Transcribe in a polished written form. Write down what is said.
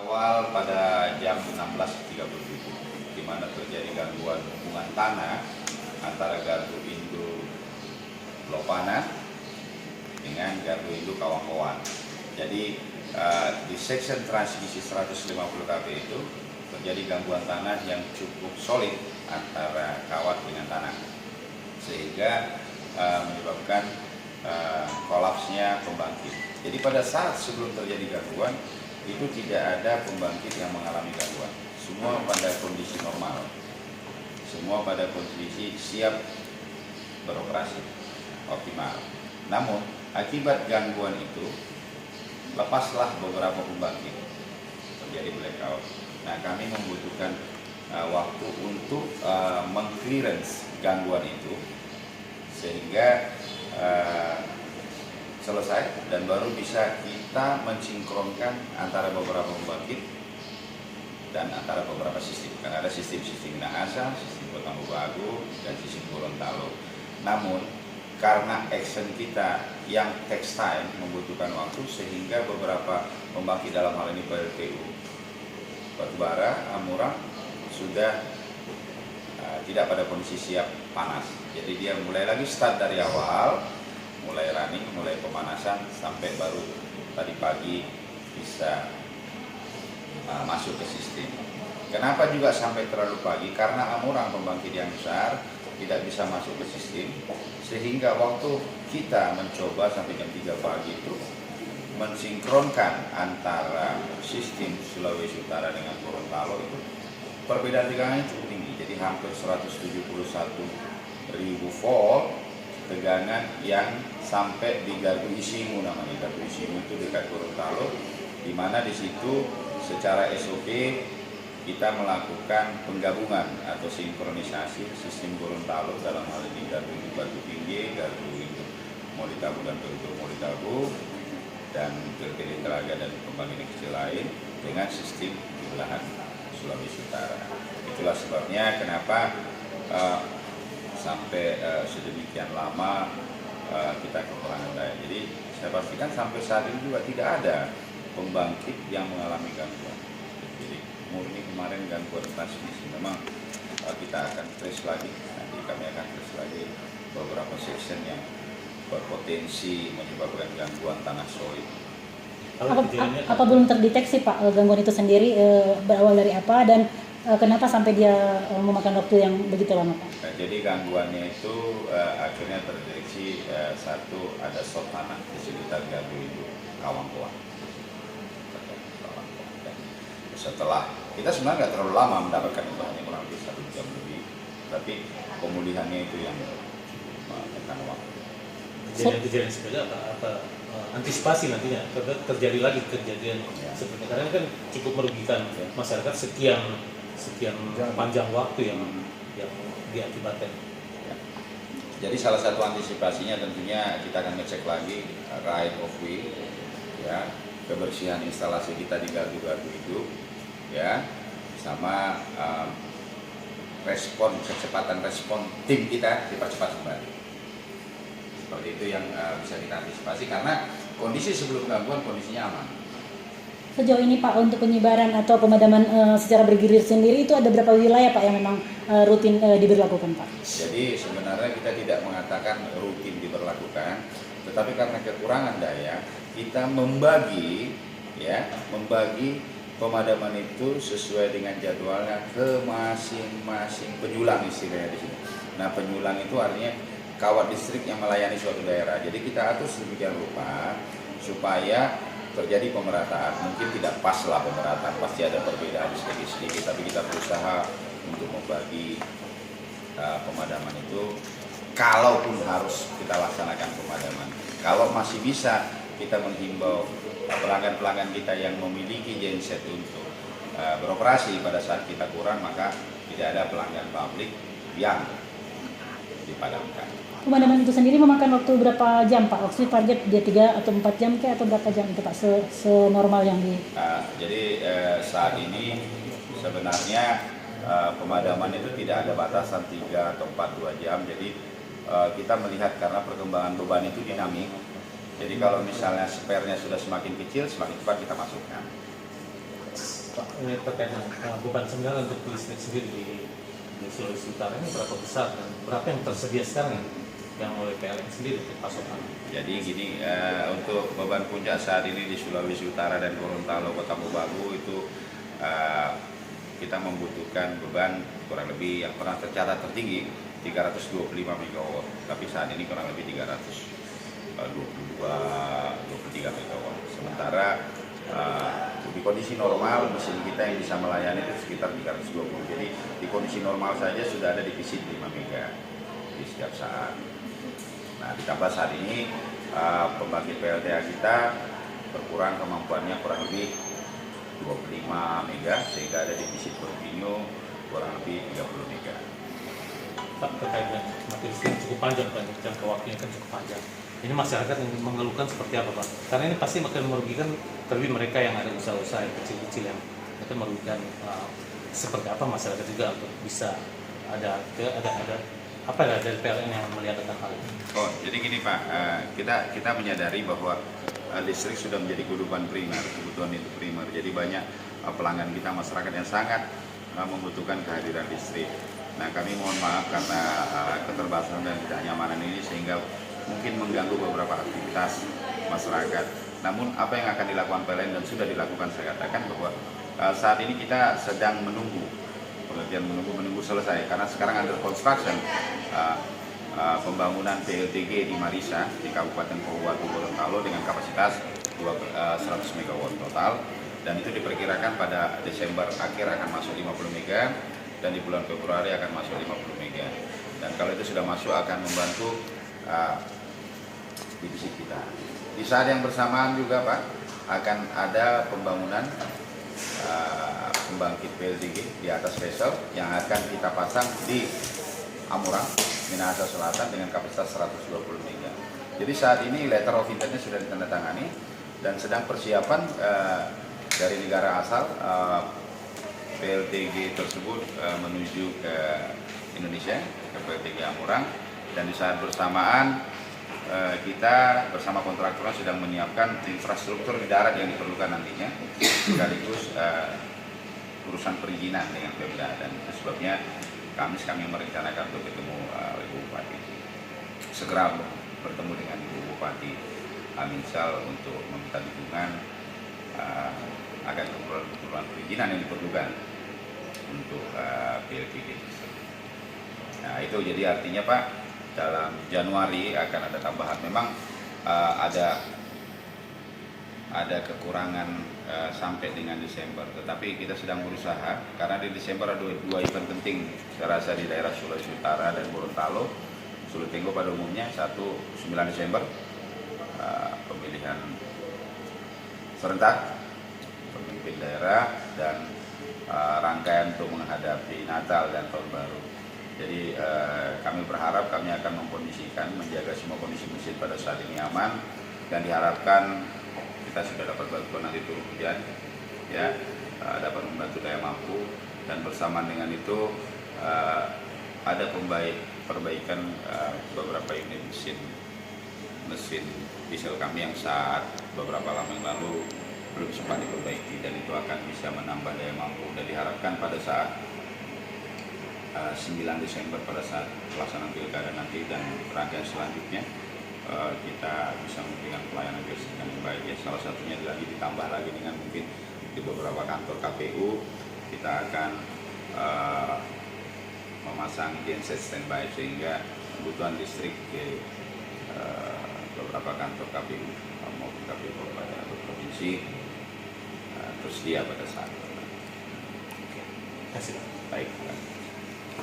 Awal pada jam 16.37, di mana terjadi gangguan hubungan tanah antara gardu induk Lopana dengan gardu induk Kawangkoan. Jadi di section transmisi 150 kV itu terjadi gangguan tanah yang cukup solid antara kawat dengan tanah, sehingga menyebabkan kolapsnya pembangkit. Jadi pada saat sebelum terjadi gangguan itu tidak ada pembangkit yang mengalami gangguan. Semua pada kondisi normal, semua pada kondisi siap beroperasi optimal. Namun akibat gangguan itu lepaslah beberapa pembangkit, terjadi blackout. Nah, kami membutuhkan waktu untuk meng-clearance gangguan itu sehingga selesai, dan baru bisa kita mensinkronkan antara beberapa pembangkit dan antara beberapa sistem. Karena ada sistem Minahasa, sistem Kota Mobagu, dan sistem Gorontalo. Namun karena action kita yang takes time, membutuhkan waktu, sehingga beberapa pembangkit dalam hal ini PLTU Batubara, Amurang sudah tidak pada kondisi siap panas. Jadi dia mulai lagi start dari awal, mulai running, mulai pemanasan, sampai baru tadi pagi bisa masuk ke sistem. Kenapa juga sampai terlalu pagi? Karena Amurang pembangkit yang besar tidak bisa masuk ke sistem, sehingga waktu kita mencoba sampai jam 3 pagi itu mensinkronkan antara sistem Sulawesi Utara dengan Gorontalo itu perbedaan tegangannya cukup tinggi, jadi hampir 171.000 volt tegangan yang sampai di gardu Isimu namanya. Gardu Isimu itu dekat Gorontalo, di mana di situ secara SOP kita melakukan penggabungan atau sinkronisasi sistem Gorontalo, dalam hal ini gardu induk Batu Tinggi, gardu induk Molitabu dan Peluru Molitabu, dan PLTD Telaga dan pembangkit kecil lain dengan sistem di belahan Sulawesi Utara. Itulah sebabnya kenapa sampai sedemikian lama kita kekurangan daya. Jadi saya pastikan sampai saat ini juga tidak ada pembangkit yang mengalami gangguan. Jadi murni kemarin gangguan transmisi. Memang kita akan trace lagi, nanti kami akan trace lagi beberapa section yang berpotensi menyebabkan gangguan tanah solid. Apa belum terdeteksi Pak gangguan itu sendiri berawal dari apa, dan kenapa sampai dia memakan waktu yang begitu lama Pak? Nah, jadi gangguannya itu akhirnya terdeteksi satu, ada short tanah di sekitar gardu induk Kawangkoan. Setelah kita sebenarnya nggak terlalu lama mendapatkan itu, hanya kurang lebih 1 jam lebih, tapi pemulihannya itu yang memakan waktu. Kejadian sepeda apa antisipasi nantinya terjadi lagi kejadian seperti karena kan cukup merugikan masyarakat sekian panjang waktu yang diakibatkan. Jadi salah satu antisipasinya tentunya kita akan ngecek lagi right of way, ya, kebersihan instalasi kita di gardu-gardu itu, ya, sama kecepatan respon tim kita dipercepat kembali. Seperti itu yang bisa kita antisipasi, karena kondisi sebelum gangguan kondisinya aman. Sejauh ini Pak, untuk penyebaran atau pemadaman secara bergilir sendiri itu ada berapa wilayah Pak yang memang rutin diberlakukan Pak? Jadi sebenarnya kita tidak mengatakan rutin diberlakukan, tetapi karena kekurangan daya kita membagi pemadaman itu sesuai dengan jadwalnya ke masing-masing penyulang istilahnya di sini. Nah, penyulang itu artinya kawat listrik yang melayani suatu daerah. Jadi kita atur sedemikian rupa supaya terjadi pemerataan. Mungkin tidak pas lah pemerataan, pasti ada perbedaan sedikit-sedikit, tapi kita berusaha untuk membagi pemadaman itu. Kalaupun harus kita laksanakan pemadaman, kalau masih bisa, kita menghimbau pelanggan-pelanggan kita yang memiliki genset untuk beroperasi pada saat kita kurang, maka tidak ada pelanggan publik yang dipadamkan. Pemadaman itu sendiri memakan waktu berapa jam Pak? Waktu target dia 3 atau 4 jam ke, atau berapa jam itu Pak senormal yang di? Jadi saat ini sebenarnya pemadaman itu tidak ada batasan 3 atau 4, 2 jam. Jadi kita melihat karena perkembangan beban itu dinamik. Jadi kalau misalnya spare-nya sudah semakin kecil, semakin cepat kita masukkan. Pak, ini terkait dengan beban sebenarnya untuk listrik sendiri di Sulawesi Utara ini berapa besar dan berapa yang tersedia sekarang yang oleh PLN sendiri untuk pasokan? Jadi gini, untuk beban puncak saat ini di Sulawesi Utara dan Gorontalo, Kota Mobagu itu kita membutuhkan beban kurang lebih yang pernah tercatat tertinggi 325 MW, tapi saat ini kurang lebih 323 MW. Sementara di kondisi normal mesin kita yang bisa melayani itu sekitar 320. Jadi di kondisi normal saja sudah ada defisit 5 MW di setiap saat. Nah, ditambah saat ini pembangkit PLTA kita berkurang kemampuannya kurang lebih 25 MW sehingga ada defisit kontinu kurang lebih 30 MW. Pak, terkait dengan mati listrik cukup panjang Pak, jangka waktunya kan cukup panjang. Ini masyarakat yang mengeluhkan seperti apa Pak? Karena ini pasti akan merugikan terlebih mereka yang ada usaha-usaha yang kecil-kecil yang akan merugikan. Seperti apa masyarakat juga untuk bisa ada apa ya dari PLN yang melihat tentang hal ini? Oh, jadi gini Pak, kita menyadari bahwa listrik sudah menjadi kebutuhan primer, kebutuhan itu primer. Jadi banyak pelanggan kita masyarakat yang sangat membutuhkan kehadiran listrik. Nah, kami mohon maaf karena keterbatasan dan ketidaknyamanan ini sehingga mungkin mengganggu beberapa aktivitas masyarakat. Namun apa yang akan dilakukan PLN dan sudah dilakukan, saya katakan bahwa saat ini kita sedang menunggu selesai karena sekarang under construction pembangunan PLTG di Marisa di Kabupaten Mobagu Gorontalo dengan kapasitas 100 MW total, dan itu diperkirakan pada Desember akhir akan masuk 50 MW dan di bulan Februari akan masuk 50 MW, dan kalau itu sudah masuk akan membantu divisi kita. Di saat yang bersamaan juga Pak akan ada pembangunan pembangkit PLTG di atas vessel yang akan kita pasang di Amurang, Minahasa Selatan dengan kapasitas 120 MW. Jadi saat ini letter of intent-nya sudah ditandatangani dan sedang persiapan dari negara asal PLTG tersebut menuju ke Indonesia, ke PLTG Amurang, dan di saat bersamaan kita bersama kontraktor sedang menyiapkan infrastruktur di darat yang diperlukan nantinya, sekaligus urusan perizinan dengan Pemda, dan itu sebabnya Kamis kami merencanakan untuk ketemu Ibu Bupati, segera bertemu dengan Ibu Bupati Aminsal untuk meminta dukungan agar keperluan perizinan yang diperlukan untuk PLTG. Nah itu jadi artinya Pak, dalam Januari akan ada tambahan. Memang ada kekurangan sampai dengan Desember, tetapi kita sedang berusaha karena di Desember ada dua event penting saya rasa di daerah Sulawesi Utara dan Gorontalo, Sulu Tenggo pada umumnya. 9 Desember pemilihan serentak pemimpin daerah dan rangkaian untuk menghadapi Natal dan Tahun Baru. Jadi kami berharap kami akan mengkondisikan, menjaga semua kondisi mesin pada saat ini aman, dan diharapkan kita sudah dapat bantuan nanti turun hujan, ya, dapat membantu daya mampu, dan bersamaan dengan itu ada perbaikan beberapa unit mesin diesel kami yang saat beberapa lama yang lalu belum sempat diperbaiki, dan itu akan bisa menambah daya mampu, dan diharapkan pada saat 9 Desember pada saat pelaksanaan pilkada nanti dan rangkaian selanjutnya kita bisa memberikan pelayanan listrik yang baik, ya. Salah satunya lagi ditambah lagi dengan mungkin di beberapa kantor KPU kita akan memasang genset standby sehingga kebutuhan listrik di beberapa kantor KPU maupun KPU kabupaten atau provinsi tersedia pada saat itu. Terima kasih. Baik.